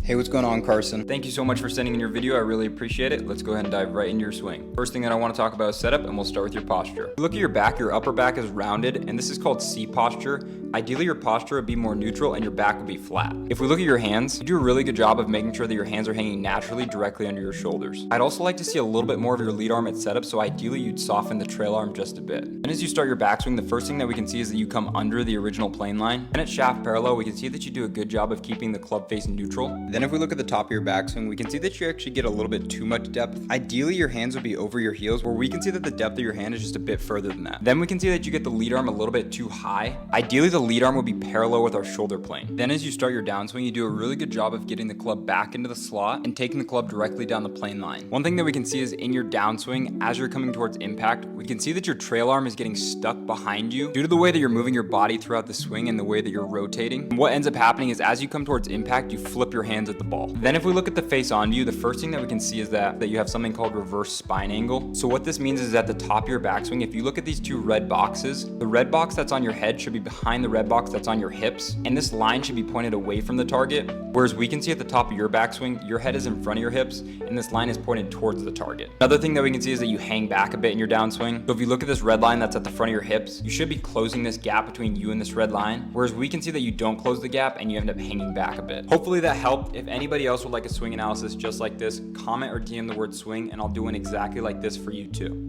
Hey, what's going on, Carson? Thank you so much for sending in your video. I really appreciate it. Let's go ahead and dive right into your swing. First thing that I want to talk about is setup, and we'll start with your posture. Look at your back. Your upper back is rounded, and this is called C posture. Ideally, your posture would be more neutral and your back would be flat. If we look at your hands, you do a really good job of making sure that your hands are hanging naturally directly under your shoulders. I'd also like to see a little bit more of your lead arm at setup, so ideally you'd soften the trail arm just a bit. And as you start your backswing, the first thing that we can see is that you come under the original plane line. And at shaft parallel, we can see that you do a good job of keeping the club face neutral. Then if we look at the top of your backswing, we can see that you actually get a little bit too much depth. Ideally, your hands would be over your heels, where we can see that the depth of your hand is just a bit further than that. Then we can see that you get the lead arm a little bit too high. Ideally, the lead arm would be parallel with our shoulder plane. Then as you start your downswing, you do a really good job of getting the club back into the slot and taking the club directly down the plane line. One thing that we can see is in your downswing, as you're coming towards impact, we can see that your trail arm is getting stuck behind you due to the way that you're moving your body throughout the swing and the way that you're rotating. And what ends up happening is as you come towards impact, you flip your hands at the ball. Then if we look at the face on view, the first thing that we can see is that you have something called reverse spine angle. So what this means is at the top of your backswing, if you look at these two red boxes, the red box that's on your head should be behind the red box that's on your hips, and this line should be pointed away from the target. Whereas we can see at the top of your backswing, your head is in front of your hips, and this line is pointed towards the target. Another thing that we can see is that you hang back a bit in your downswing. So if you look at this red line that's at the front of your hips, you should be closing this gap between you and this red line. Whereas we can see that you don't close the gap and you end up hanging back a bit. Hopefully that helped. If anybody else would like a swing analysis just like this, comment or DM the word swing, and I'll do one exactly like this for you too.